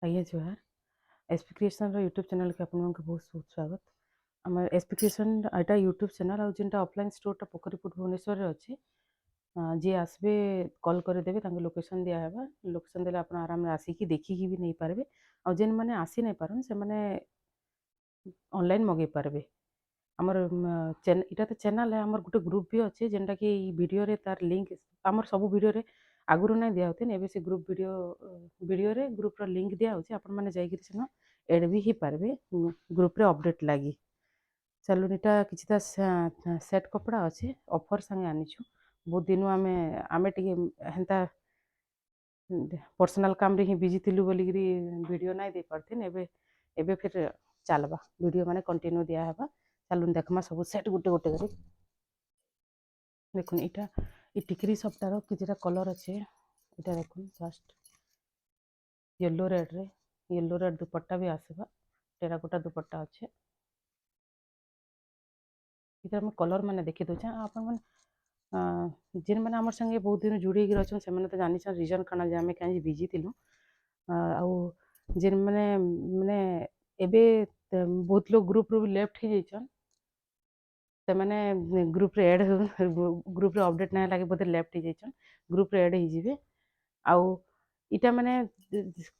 आइए जोहार SP creation YouTube channel के आपन बहुत बहुत स्वागत। आम एसपी क्रिएशन एटा यूट्यूब चैनल आउ जेनटा ऑफलाइन स्टोरटा पोखरीपुट भुवनेश्वर रे अच्छी जी आसबे कॉल करदेवे लोकेशन दिहबा लोकेशन देले आप आराम आसिकी देखिकी भी नहीं पारबे आउ जेन मैंने आसी नहीं पारन से मैंने ऑनलाइन मगे पारबे। आमर इटा तो चैनल है आमर गोटे ग्रुप भी अच्छे जेनटा कि वीडियो रे तार लिंक आमर सब वीडियो रे आगुरी ना दिया होते एबे से ग्रुप वीडियो रे ग्रुप रो लिंक दिया होचे आपण माने जाई कि सेना एड भी ही पारबे ग्रुप रे अपडेट लागी। चलो इटा किछिता सेट कपड़ा अच्छे ऑफर संगे आनिछु बहुत दिन आमे आमे टिके हेंता पर्सनल काम रे ही बिजी थिलु बोली गिरी वीडियो नाइ दे पारथिन एबे एबे फिर चलबा वीडियो माने कंटिन्यू दिया हेबा। चलुन देखमा सब सेट गोटे गोटे करी देखुन इटा इ टिकरी सप्ताह किछिटा कलर अच्छे इटा देखुन फर्स्ट येलो रेड दुपट्टा भी आसबा टेराकोटा दुपट्टा अच्छे इधर में कलर मैंने देखी दूचे आपण मैंने जिन मैंने आमर संगे बहुत दिन जुड़ी अच्छा से तो जानी रिजन खाना जे आम कहीं बिजी थिलु आउ जिन मैंने मैंने एबे बहुत लोग ग्रुप रू लेफ्ट ही जाइछन से मैंने ग्रुप रे ऐड ग्रुप रे अपडेट ना लगे बोधे लेफ्ट ही जाइछन ग्रुप रे ऐड ही जिवे आउ इटा मैंने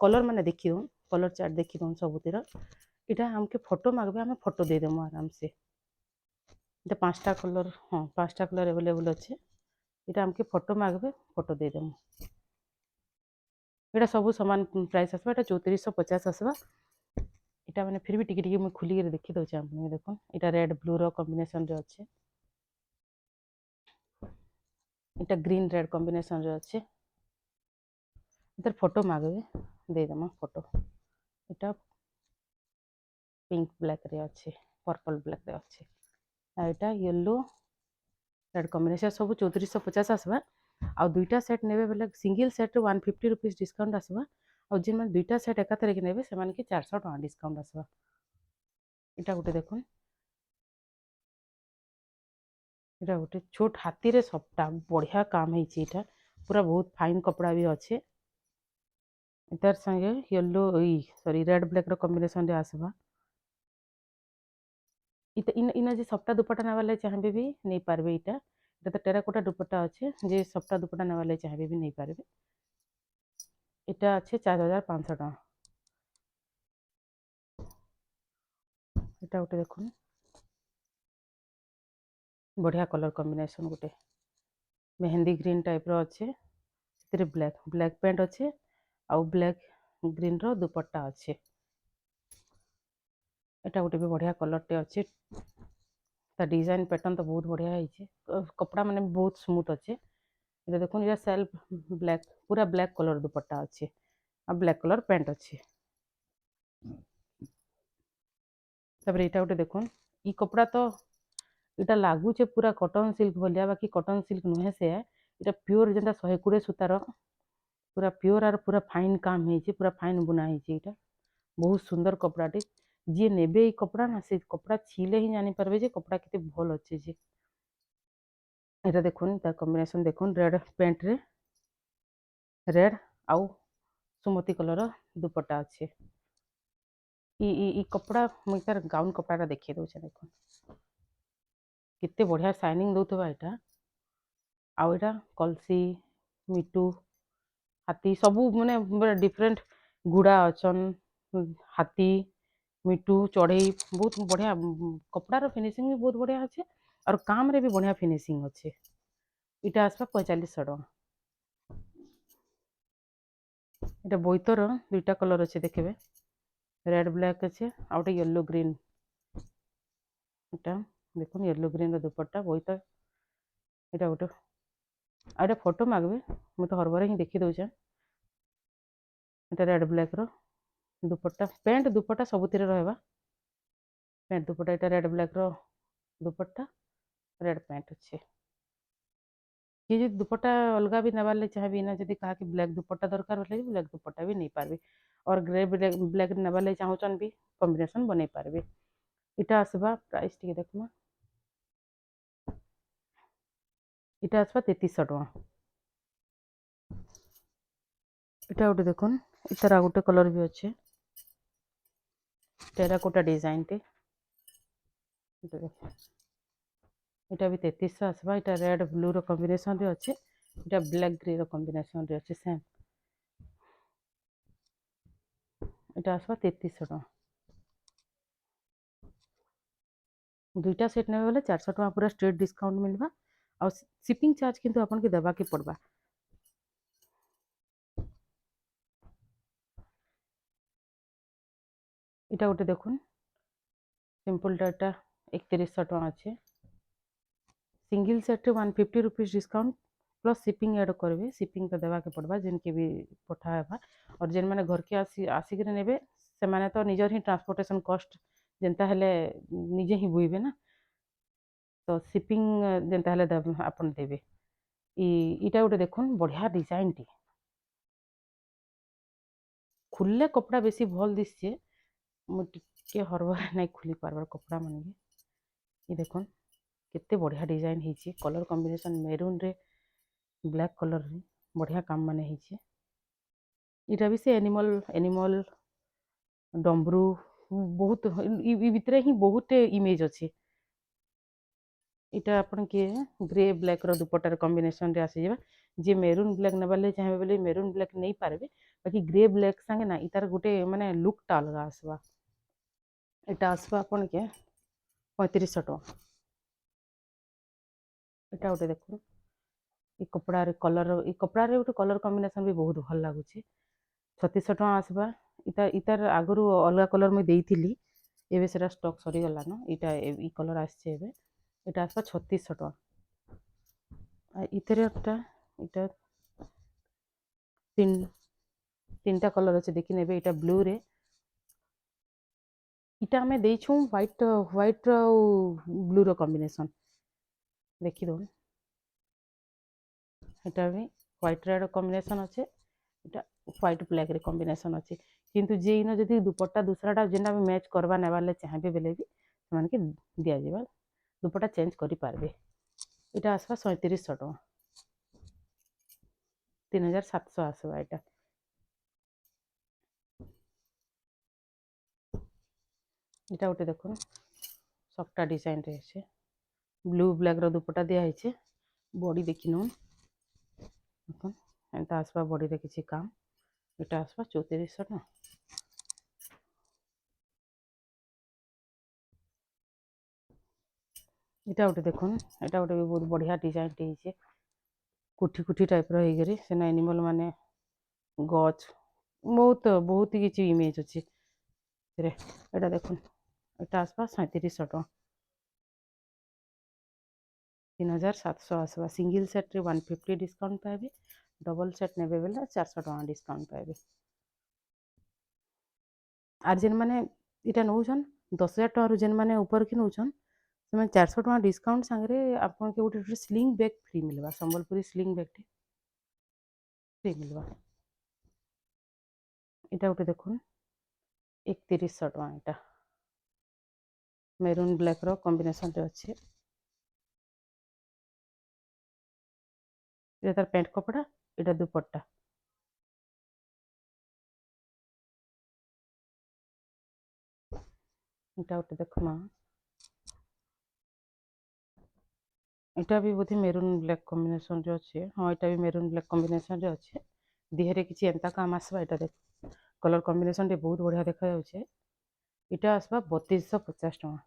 कलर मैंने देखी दूँ कलर चार्ट देखी दूँ सबुतिर इटा हमके फोटो मांगबे हमें फोटो दे देमु आराम से इटा 5टा कलर हाँ 5टा कलर अवेलेबल अच्छे इटा हमके फोटो मांगबे फोटो दे देमु इटा सब समान प्राइस आसबा इटा 3450 आसबा इटा मैंने फिर भी टिके टिके मुझे खुली देखी दौचे आपन देखुन इटा रेड ब्लू रो कॉम्बिनेशन रे अच्छे इटा ग्रीन रेड कॉम्बिनेशन रे अच्छे इधर फोटो मांगबे दे देमा फोटो इटा पिंक ब्लैक रे अच्छे पर्पल ब्लैक रे अच्छे एटा येलो रेड कॉम्बिनेशन सब 3450 आसबा आ दुईटा सेट नेबे बेले सिंगल सेट 150 रुपीस डिस्काउंट आसबा आ जिन मैंने दुईटा सेट एकाथरे के नेबे सेमान के 400 टका डिस्काउंट आसबा इटा गोटे देखुन इटा गोटे छोट हाथी रे सबटा बढ़िया काम है इटा पूरा बहुत फाइन कपड़ा भी अच्छे इतार संगे येलो सॉरी रेड ब्लैक रो कॉम्बिनेशन रे आसबा इना जे सप्ता दुपट्टा नेवाले चाहबे भी नहीं पारबे इटा तो टेराकोटा दुपट्टा अच्छे जे सप्ता दुपट्टा नेवाले चाहबे भी नहीं पारबे इटा अच्छे 4500 टका इटा गोटे देखुन बढ़िया कलर कॉम्बिनेशन गोटे मेहंदी ग्रीन टाइप रो अच्छे ब्लैक ब्लैक पेंट अच्छे आउ ब्लैक ग्रीन रो दुपट्टा अच्छे एटा गोटे भी बढ़िया कलर टे अच्छे ता डिजाइन पैटर्न तो बहुत बढ़िया है कपड़ा माने बहुत स्मूथ अच्छे इधर देखो ये सेल्फ ब्लैक पूरा ब्लैक कलर दुपट्टा अच्छे आ ब्लैक कलर पेंट अच्छे तापर एटा गोटे देखो ई कपड़ा तो इटा लागुचे पूरा कॉटन सिल्क भलिया बाकी कॉटन सिल्क नुहे से इटा प्योर जेनटा 120 सूतार पूरा प्योर आर पूरा फाइन काम है पूरा फाइन बुना है इटा बहुत सुंदर कपड़ाटे जी नेबे ई कपड़ा ना से कपड़ा छीले ही जानी पारबे जे कपड़ा केते भल अच्छे जे एटा देखुन तार कॉम्बिनेशन देखुन रेड पेंट रे रेड आउ सुमती कलर दुपट्टा अच्छे ई कपड़ा मुझे तार गाउन कपड़ा देखिए दौचे देखुन केते बढ़िया शाइनिंग दौथबा एटा आउ एटा कलसी मिटू हाथी सबू माने डिफरेंट गुड़ा अच्छन हाथी मिटू चढ़ई बहुत बढ़िया कपड़ार फिनिशिंग भी बहुत बढ़िया अच्छे और काम रे भी बढ़िया फिनिशिंग अच्छे इटा आसपा 4500 टका इटा बोईतर दुईटा कलर अच्छे देखबे रेड ब्लैक अच्छे आउ येलो ग्रीन इटा देखुन येलो ग्रीन दुपट्टा बोईतर इटा गोटे आउ फोटो मांगबे मुझे तो हरबर ही देखी दौचे इटा रेड ब्लैक रो दुपट्टा पेंट दुपट्टा सबुतिर रहबा पेंट दुपट्टा इटा रेड ब्लैक रो दुपट्टा रेड पेंट अच्छे कि जो दुपट्टा अलग भी नेबार चाहे ना जब कहा कि ब्लैक दुपट्टा दरकार बोले ब्लैक दुपट्टा भी नहीं पारबे और ग्रे ब्लैक नेबार चाहूचन भी कॉम्बिनेशन बनै पारबे इटा आसबा प्राइस टिके देखमा इटा आसबा 3300 टका इटा गोटे देखुन इतार आ गोटे कलर भी अच्छे टेराकोटा डिजाइन टे इटा भी 3300 आसवा इटा रेड ब्लू रो कॉम्बिनेशन रे अच्छे इटा ब्लैक ग्रे रो कॉम्बिनेशन रे अच्छे सेम इटा आसवा 3300 टका दुईटा सेट नेबे बेले 400 टका पूरा स्ट्रेट डिस्काउंट मिलवा आ शिपिंग चार्ज किंतु आपन के देबा के पड़बा इटा गोटे देखुन सिंपल डाटा 3100 टका अच्छे सिंगल सेट रे 150 rupees discount plus shipping add करबे शिपिंग तो देवा के पड़बा जेन के भी पठा हेबा और जेन माने घर के आसिक नेबे से माने तो निजर ही ट्रांसपोर्टेशन कॉस्ट जेनता हेले निजे ही बुइबे ना तो शिपिंग जेनता हेले आपन देबे इटा गोटे देखुन बढ़िया डिजाइन टी खुलले कपड़ा बेसी भल दिसछे मु टिके हरबर नहीं खुली पारबार कपड़ा मन ये देखुन केते बढ़िया डिजाइन ହେଇଛି कलर कॉम्बिनेशन मेरून रे ब्लैक कलर रे बढ़िया काम माने ହେଇଛି इटा भी से एनिमल डम्बरू बहुत भितरे ही बहुत इमेज अच्छे इटा अपन के ग्रे ब्लैक रो दुपट्टार कॉम्बिनेशन रे आसी जाबा जे मेरून ब्लैक नेबाले चाहे बोले मेरून ब्लैक नहीं पारबे बाकी ग्रे ब्लैक संगे ना इतार गोटे माने लुक टा अलग आसवा इटा आसवा अपन के 3500 टका इटा गोटे देखो ये कपड़ा रे गोटे कलर कॉम्बिनेशन भी बहुत भल लागुचे 3600 टका आसवा इतार आगु अलग कलर मुझे देती एवं से स्टॉक सरी गला न इटा ई कलर आसचे इटा आसवा 3600 टका इतरेटा इटा तीनटा कलर अच्छे देखी ने इटा ब्लू रे इटा आमे देइछु व्हाइट ब्लू रो कॉम्बिनेशन देखी दो इटा भी व्हाइट रेड कॉम्बिनेशन अच्छे इटा व्हाइट ब्लैक रे कॉम्बिनेशन अच्छे किंतु जे इन जदि दुपट्टा दूसराटा जेनटा भी मैच करवा नेबाले चाहे बेले भी से के दिया जाबा दुपट्टा चेंज करि पारबे इटा आसवा 3700 टका 3700 आसवा इटा इटा गोटे देखो सबटा डिजाइन रे छे ब्लू ब्लैक रो दुपट्टा दिया है बॉडी देखी नू देखो एंता आसवा बॉडी रे किछि काम इटा आसवा 3400 टका इटा गोटे देखुन इटा गोटे भी बहुत बढ़िया डिजाइन टे कुठी कुठी टाइप रो हेगरी सेना एनिमल माने गछ बहुत बहुत किछि इमेज अछि रे एटा देखुन एटा आसवा 3700 टका 3700 आसवा सिंगल सेट रे 150 डिस्काउंट पाइबे डबल सेट नेबे बेला 400 टका डिस्काउंट पाइबे आर जेन माने इटा नौछन 10000 टका रु जेन माने ऊपर की नौछन से 400 टका डिस्काउंट संगे आपन के गोटे स्लिंग बैग फ्री मिलवा Sambalpuri sling bag T free मिलवा इटा गोटे देखुन 3100 टका इटा मेरून ब्लैक रो कॉम्बिनेशन रे अच्छे इटा तार पैंट कपड़ा इटा दुपट्टा इटा गोटे देखमा इटा भी बोधे मेरून ब्लैक कॉम्बिनेशन रे अच्छे हाँ इटा भी मेरून ब्लैक कॉम्बिनेशन रे अच्छे दिहरे किछि एंता काम आसवा इटा देख कलर कॉम्बिनेशन रे बहुत बढ़िया देखा जाउछे इटा आसवा 3250 टका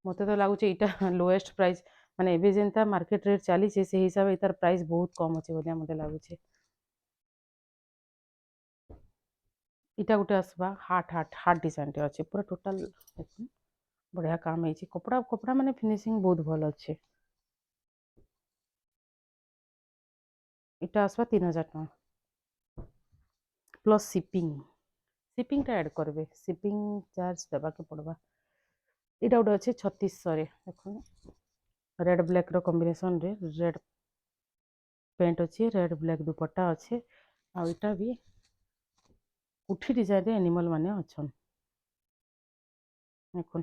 मते तो लागुचे इटा लोएस्ट प्राइस माने एबे जेनता मार्केट रेट चली से हिसाब इतार प्राइस बहुत कम अच्छे बोलिया मते लागुचे इटा गोटे आसवा हार्ट डिजाइन रे अच्छे पूरा टोटल देखुन बढ़िया काम है कपड़ा कपड़ा माने फिनिशिंग बहुत भल अच्छे इटा आसवा 3000 टका प्लस शिपिंग टा ऐड करबे शिपिंग चार्ज देबा के पड़बा इटा गोटे अच्छे 3600 रे देखो रेड ब्लैक रो कॉम्बिनेशन रे रेड पेंट अच्छे रेड ब्लैक दुपट्टा अच्छे आ इटा भी कुठी डिजाइन रे एनिमल माने अच्छन देखो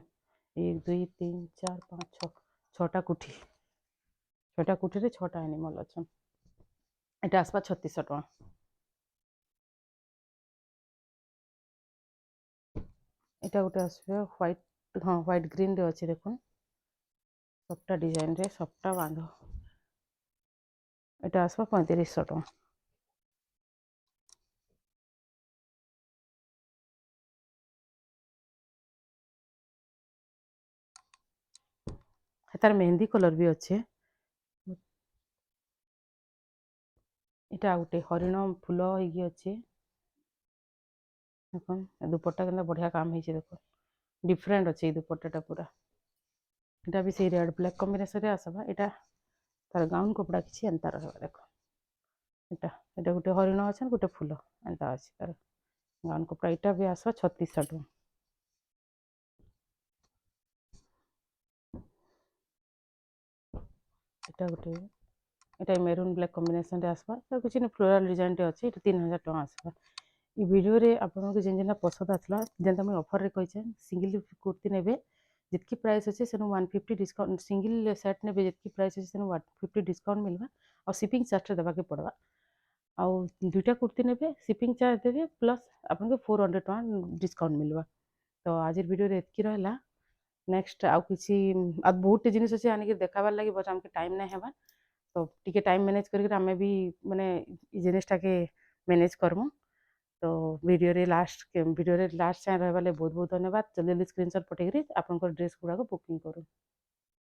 1 2 3 4 5 6 छटा कुठी रे छटा एनिमल अच्छन इटा आसवा 3600 टका ଏଇଟା ଗୋଟେ ଆସିବ ହ୍ୱାଇଟ୍, ହଁ ହ୍ୱାଇଟ୍ ଗ୍ରୀନ୍ରେ ଅଛି ଦେଖୁନ୍, ସବଟା ଡିଜାଇନ୍ରେ ସବଟା ବାନ୍ଧ। ଏଇଟା ଆସିବ 3500 ଟଙ୍କା। ତାର ମେହେନ୍दी କଲର୍ ବି ଅଛେ। ଏଇଟା ଗୋଟେ ହରିଣ ଫୁଲ ହେଇକି ଅଛି ଦେଖୁନ୍। ଦୁପଟ୍ଟା କେନ୍ତା ବଢ଼ିଆ କାମ ହେଇଛି ଦେଖୁନ୍, ଡିଫରେଣ୍ଟ ଅଛି ଏଇ ଦୁପଟ୍ଟାଟା ପୁରା। ଏଇଟା ବି ସେଇ ରେଡ୍ ବ୍ଲାକ୍ କମ୍ବିନେସନ୍ରେ ଆସିବା। ଏଇଟା ତାର ଗାଉନ୍ କପଡ଼ା କିଛି ଏନ୍ତା ରହିବ ଦେଖ। ଏଇଟା ଗୋଟେ ହରିଣ ଅଛନ୍, ଗୋଟେ ଫୁଲ ଏନ୍ତା ଅଛି ତାର ଗାଉନ୍ କପଡ଼ା। ଏଇଟା ବି ଆସିବ 3600 ଟଙ୍କା। ଏଇଟା ଗୋଟେ, ଏଇଟା ମେରୁନ୍ ବ୍ଲାକ୍ କମ୍ବିନେସନ୍ରେ ଆସିବା। ତାର କିଛି ଫ୍ଲୋରାଲ୍ ଡିଜାଇନ୍ଟେ ଅଛି। ଏଇଟା 3000 ଟଙ୍କା ଆସିବା। এই ভিডিওরে আপনার যেন পସନ୍ଦ আসলা, যেটা মুই অফରରେ কইছে, সিঙ্গল কুর্তি নেবে যেতকি প্রাইস আছে সেনু 150 ডিসকাউন্ট, সিঙ্গল সেট নেবে যেতকি প্রাইস আছে সেনু 150 ডিসকাউন্ট মিলবা। আর সিপিং চার্জটা দেবাকে পড়বা। ଆଉ ଦୁଇଟା କୁର୍ତ୍ତି ନେବେ ସିପିଂ ଚାର୍ଜ ଦେବେ ପ୍ଲସ୍ ଆପଣଙ୍କୁ 400 ଟଙ୍କା ଡିସକାଉଣ୍ଟ ମିଳିବ। ତ ଆଜିର ଭିଡ଼ିଓରେ ଏତିକି ରହିଲା। ନେକ୍ସଟ ଆଉ କିଛି ଆଉ ବହୁତଟେ ଜିନିଷ ଅଛି ଆଣିକି ଦେଖାବାର ଲାଗି, ବଟ୍ ଆମକୁ ଟାଇମ୍ ନାଇଁ ହେବା। ତ ଟିକେ ଟାଇମ୍ ମ୍ୟାନେଜ୍ କରିକି ଆମେ ବି ମାନେ ଇ ଜିନିଷଟାକେ ମ୍ୟାନେଜ୍ କରମୁ। ତ ଭିଡ଼ିଓରେ ଲାଷ୍ଟ ଯାଏଁ ରହିବା ଲାଗି ବହୁତ ବହୁତ ଧନ୍ୟବାଦ। ଜଲ୍ଦି ଜଲ୍ଦି ସ୍କ୍ରିନଶଟ୍ ପଠେଇକିରି ଆପଣଙ୍କର ଡ୍ରେସ୍ ଗୁଡ଼ାକ ବୁକିଂ କରୁନ୍।